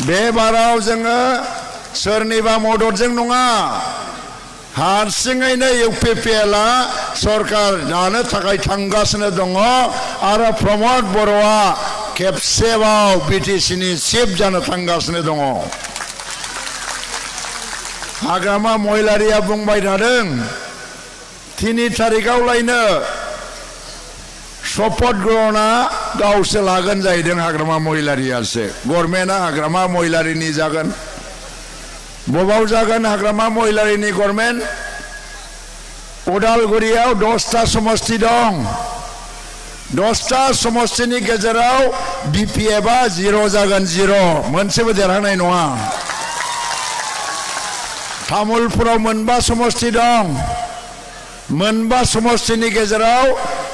बे बाराव जोङो सोरनिबा मददजों नङा हारसिङैनो इउपिपिएलआ सरकार दानो थाखाय थांगासिनो दङ आरो प्रमद बर'आ खेबसेबाव बिटिसिनि चिफ जानो थांगासिनो दङ। हाग्रामा महिलारिया बुंबाय थादों 3 तारिखआवलायनो शपथ ग्रहणा गावसो लागोन जाहैदों हाग्रामा महिलारियासो गभर्नमेन्टआ हाग्रामा महिलारिनि जागोन। बबाव जागोन हाग्रामा महिलारिनि गभर्नमेन्ट? उदालगुरियाव 10टा समष्टि दं। 10टा समष्टिनि गेजेराव बिपिएफआ 0 जागोन 0 मोनसेबो देरहानाय नङा। तामुलपुराव 9 समष्टि दं। 9 समष्टिनि गेजेराव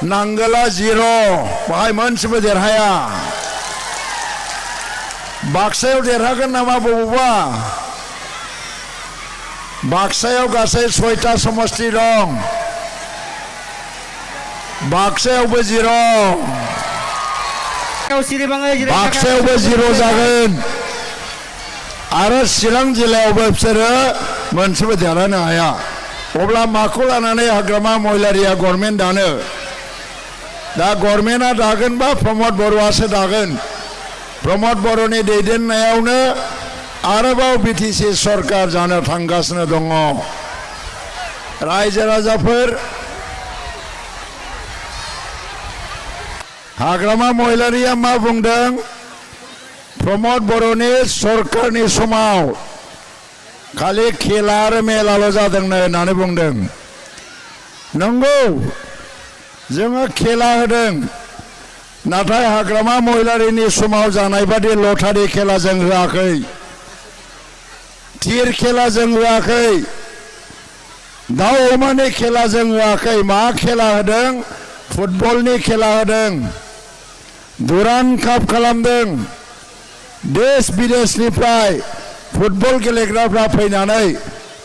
नांगोला 0 बाहाय मोनसेबो देरहाया। बाक्सायाव देरहागोन नामा बबावबा? बाक्सायाव गासै 6टा समष्टि दं। बाक्सायावबो 0 बाक्सायावबो 0 जागोन आरो चिरां जिल्लायावबो बिसोरो मोनसेबो देरहानो हाया। अब्ला माखौ लानानै हाग्रामा महिलारिया गभर्नमेन्ट दानो? दा गभर्नमेन्टआ दागोनबा प्रमद बर'आसो दागोन। प्रमद बर'नि दैदेननायावनो आरोबाव बिटिसि सरकार जानो थांगासिनो दङ। रायजो राजाफोर हाग्रामा महिलारिया मा बुंदों? प्रमद बर'नि सरकारनि समाव खालि खेला आरो मेलाल' जादोंनो होननानै बुंदों। नंगौ जोङो खेला होदों नाथाय हाग्रामा महिलारिनि समाव जानाय बादि लटारि खेला जों होआखै, थिर खेला जों होआखै, दाउ अमानि खेला जों होआखै। मा खेला होदों? फुटबलनि खेला होदों। दुरान काप खालामदों। देश विदेशनिफ्राय फुटबल गेलेग्राफ्रा फैनानै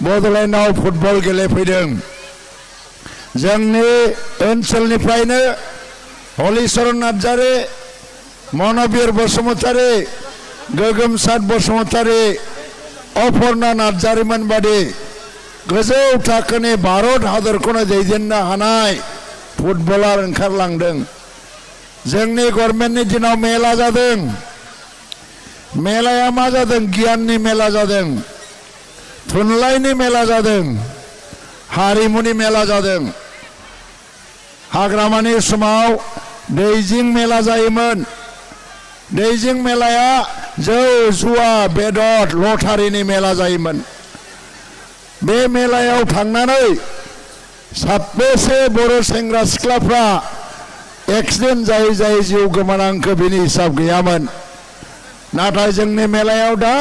बड'लेण्डआव फुटबल गेलेफैदों। जोंनि ओनसोलनिफ्रायनो हलिचरन नार्जारी, मनबिर बसुमतारी, गोगोमसार बसुमतारी, अपर्णा नार्जारीमोन बादि गोजौ थाखोनि भारत हादरखौनो दैदेननो हानाय फुटबलार ओंखारलांदों। जोंनि गभर्नमेन्टनि दिनाव मेला जादों। मेलाया मा जादों? गियाननि मेला जादों, थुनलाइनि मेला जादों, हारिमुनि मेला जादों। हाग्रामानि समाव दैजिं मेला जायोमोन। दैजिं मेलाया जौ जुवा बेदर लटारिनि मेला जायोमोन। बे मेलायाव थांनानै साबेसे बर' सेंग्रा सिख्लाफ्रा एक्सिडेन्ट जायै जायै जिउ गोमानांखो बेनि हिसाब गैयामोन। नाथाय जोंनि मेलायाव दा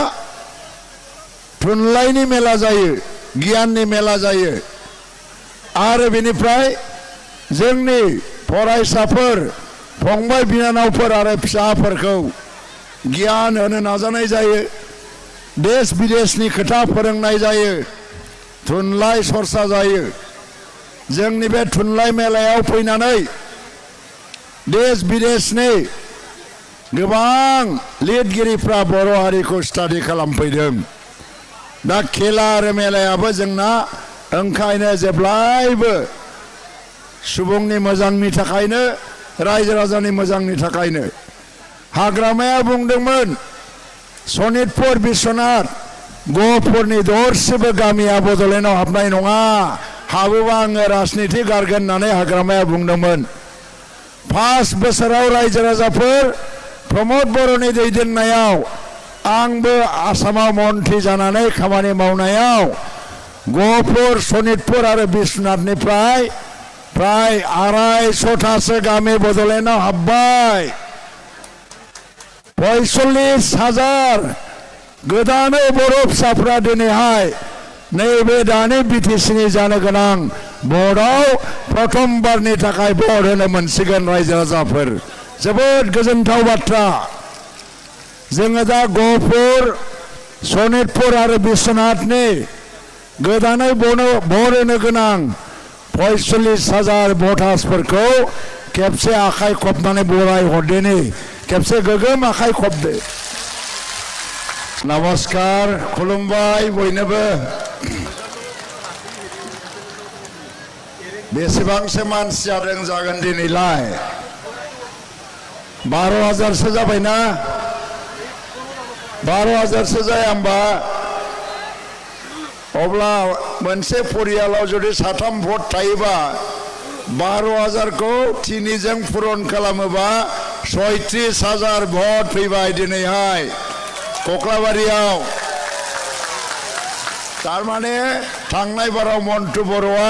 थुनलाइनि मेला जायो, गियाननि मेला जायो आरो बेनिफ्राय जोंनि फरायसाफोर, फंबाय बिनानावफोर आरो फिसाफोरखौ गियान होनो नाजानाय जायो। देश विदेशनि खोथा फोरोंनाय जायो, थुनलाइ सरसा जायो। जोंनि बे थुनलाइ मेलायाव फैनानै देश विदेशनि गोबां लिरगिरिफ्रा बर' हारिखौ स्टाडि खालामफैदों। दा खेला आरो मेलायाबो जोंना ओंखायनो जेब्लायबो सुबुंनि मोजांनि थाखायनो, रायजो राजानि मोजांनि थाखायनो। हाग्रामाया बुंदोंमोन सनितपुर, बिश्वनाथ, गहपुरनि दरसेबो गामिया बड'लेण्डआव हाबनाय नङा, हाबोबा आङो राजनिति गारगोन होननानै हाग्रामाया बुंदोंमोन। 5 बोसोराव रायजो राजाफोर प्रमद बर'नि दैदेननायाव आंबो आसामाव मन्त्रि जानानै खामानि मावनायाव गहपुर, सनितपुर आरो बिश्वनाथनिफ्राय प्राय 250 गामि बड'लेण्डआव हाबबाय। 45,000 गोदानै बर' फिसाफ्रा दिनैहाय नैबे दानि बिटिसिनि जानो गोनां भटआव प्रथमबारनि थाखाय भट होनो मोनसिगोन रायजो राजाफोर। जोबोद गोजोनथाव बाथ्रा। जोङो दा गहपुर, सनितपुर आरो बिश्वनाथनि गोदानै भट होनो गोनां 45,000 भटार्सफोरखौ खेबसे आखाइ खबनानै बराय हरदेनि, खेबसे गोगोम आखाइ खबदो। नमस्कार खुलुमबाय बयनोबो बेसेबांसो मानसि जादों जागोन दिनैलाय 12,000सो जाबायना 12,000सो जाया होमबा अब्ला मोनसे परियालाव जुदि 3 भट थायोबा 12,000 को 3 जों पूरन खालामोबा 36,000 भट फैबाय दिनैहाय कक्लाबारियाव तारमाने थांनाय बाराव मन्टु बर'आ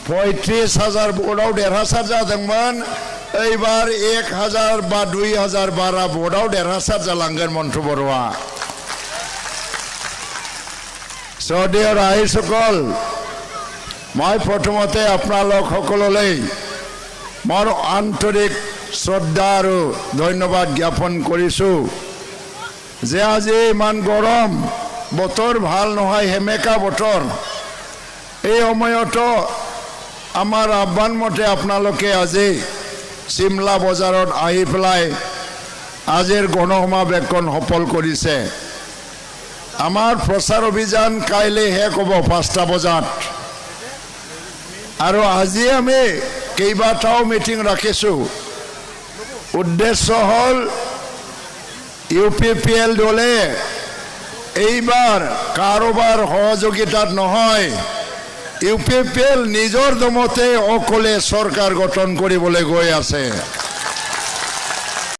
35,000 भटआव देरहासार जादोंमोन एबार 1,000 बा 2,000 बारा भटआव देरहासार जालांगोन मन्टु बर'आ So dear আইসকল মই প্ৰথমতে আপোনালোক সকললৈ মোৰ আন্তৰিক শ্ৰদ্ধা আৰু ধন্যবাদ জ্ঞাপন কৰিছোঁ যে আজি ইমান গৰম বতৰ ভাল নহয় হেমেকা বতৰ এই সময়তো আমাৰ আহ্বান মতে আপোনালোকে আজি চিমলা বজাৰত আহি পেলাই আজিৰ গণসমাৱেশখন সফল কৰিছে আমাৰ প্ৰচাৰ অভিযান কাইলৈ শেষ হ'ব 5টা বজাত আৰু আজি আমি কেইবাটাও মিটিং ৰাখিছোঁ উদ্দেশ্য হ'ল ইউপিপিএল দলে এইবাৰ কাৰোবাৰ সহযোগিতাত নহয় ইউপিপিএল নিজৰ দমতে অকলে চৰকাৰ গঠন কৰিবলৈ গৈ আছে